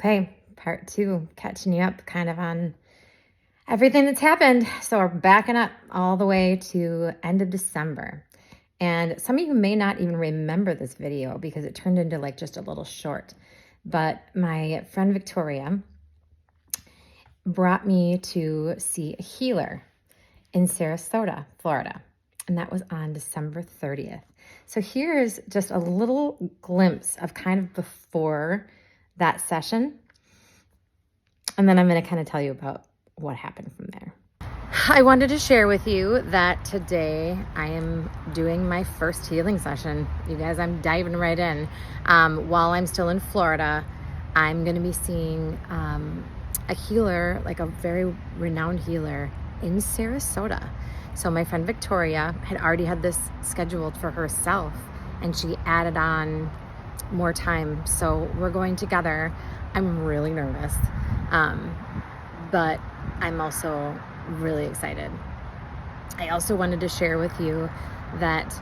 Okay, part two, catching you up kind of on everything that's happened. So we're backing up all the way to end of December. And some of you may not even remember this video because it turned into like just a little short. But my friend Victoria brought me to see a healer in Sarasota, Florida. And that was on December 30th. So here's just a little glimpse of kind of before that session. And then I'm going to kind of tell you about what happened from there. I wanted to share with you that today I am doing my first healing session. You guys, I'm diving right in. While I'm still in Florida, I'm going to be seeing a healer, like a very renowned healer in Sarasota. So my friend Victoria had already had this scheduled for herself, and she added on more time. So we're going together. I'm really nervous, but I'm also really excited. I also wanted to share with you that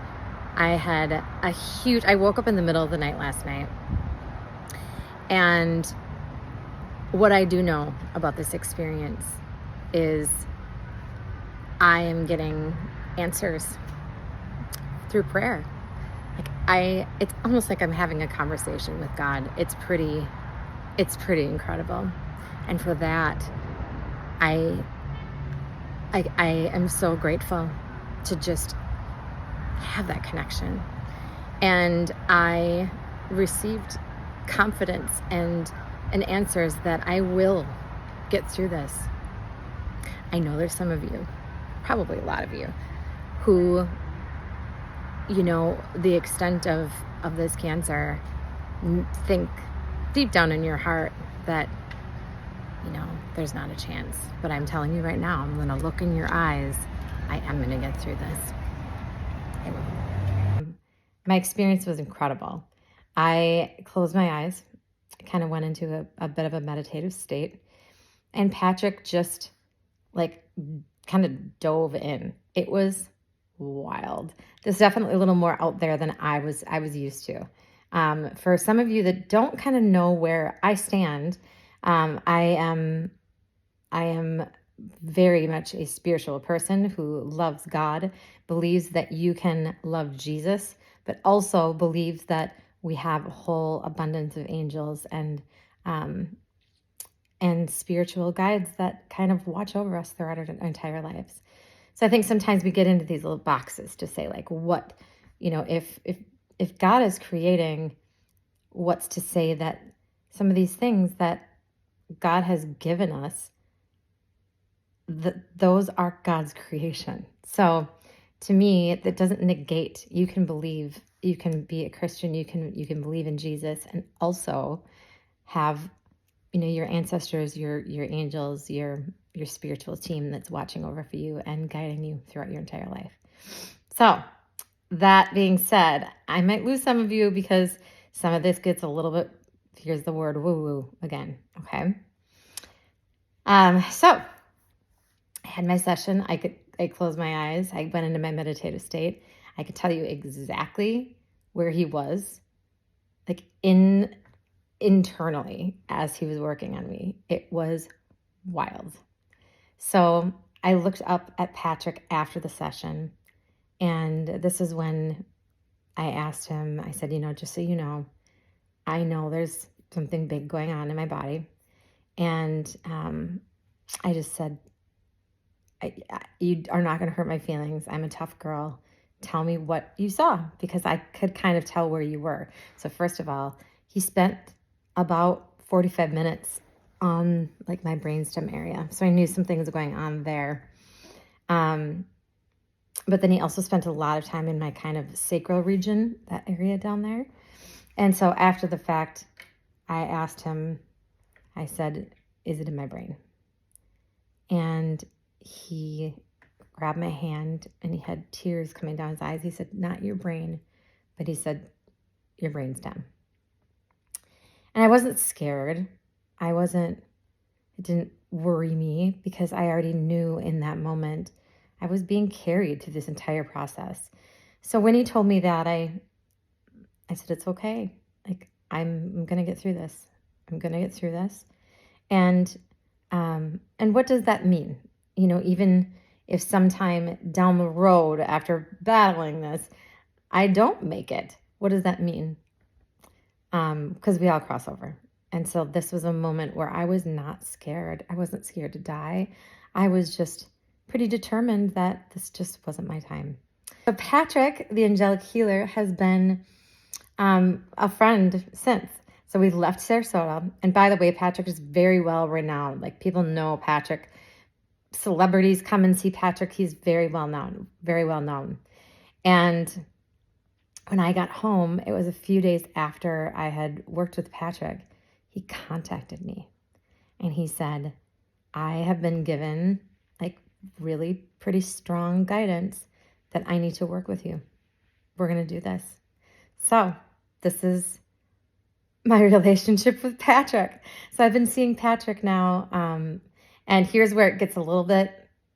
I woke up in the middle of the night last night, and what I do know about this experience is I am getting answers through prayer. It's almost like I'm having a conversation with God. It's pretty incredible. And for that, I am so grateful to just have that connection. And I received confidence and answers that I will get through this. I know there's some of you, probably a lot of you, who, you know, the extent of this cancer, think deep down in your heart that, you know, there's not a chance. But I'm telling you right now, I'm going to look in your eyes. I am going to get through this. I will. My experience was incredible. I closed my eyes. I kind of went into a bit of a meditative state. And Patrick just like kind of dove in. It was wild. There's definitely a little more out there than I was used to. For some of you that don't kind of know where I stand, I am very much a spiritual person who loves God, believes that you can love Jesus, but also believes that we have a whole abundance of angels and spiritual guides that kind of watch over us throughout our entire lives. So I think sometimes we get into these little boxes to say, like, what, you know, if God is creating, what's to say that some of these things that God has given us, those are God's creation. So to me, that doesn't negate, you can believe, you can be a Christian, you can believe in Jesus and also have, you know, your ancestors, your angels, your spiritual team that's watching over for you and guiding you throughout your entire life. So that being said, I might lose some of you because some of this gets a little bit, here's the word woo-woo again, okay? So I had my session. I closed my eyes. I went into my meditative state. I could tell you exactly where he was, like internally as he was working on me. It was wild. So I looked up at Patrick after the session, and this is when I asked him, I said, you know, just so you know, I know there's something big going on in my body. And I just said, you are not going to hurt my feelings. I'm a tough girl. Tell me what you saw, because I could kind of tell where you were. So first of all, he spent about 45 minutes on like my brainstem area. So I knew something was going on there. But then he also spent a lot of time in my kind of sacral region, that area down there. And so after the fact, I asked him, I said, is it in my brain? And he grabbed my hand and he had tears coming down his eyes. He said, not your brain, but he said, your brainstem. And I wasn't scared. It didn't worry me because I already knew in that moment I was being carried through this entire process. So when he told me that, I said, it's okay. Like, I'm going to get through this. I'm going to get through this. And what does that mean? You know, even if sometime down the road after battling this, I don't make it, what does that mean? Because we all cross over. And so this was a moment where I was not scared. I wasn't scared to die. I was just pretty determined that this just wasn't my time. So Patrick, the angelic healer, has been a friend since. So we left Sarasota. And by the way, Patrick is very well renowned. Like, people know Patrick. Celebrities come and see Patrick. He's very well known, very well known. And when I got home, it was a few days after I had worked with Patrick, he contacted me and he said, I have been given like really pretty strong guidance that I need to work with you. We're going to do this. So this is my relationship with Patrick. So I've been seeing Patrick now. And here's where it gets a little bit,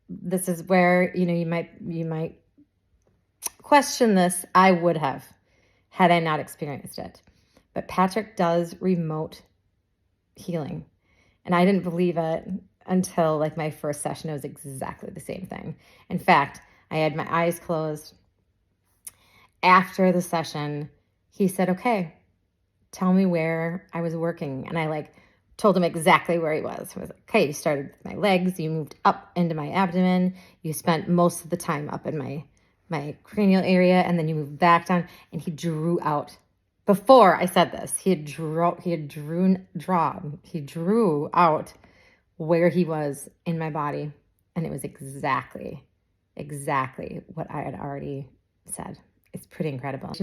this is where, you know, you might question this. I would have, had I not experienced it. But Patrick does remote healing. And I didn't believe it until like my first session. It was exactly the same thing. In fact, I had my eyes closed. After the session, he said, okay, tell me where I was working. And I like told him exactly where he was. I was like, okay, you started with my legs, you moved up into my abdomen, you spent most of the time up in my cranial area, and then you moved back down. And he drew out. Before I said this, he drew out where he was in my body, and it was exactly what I had already said. It's pretty incredible.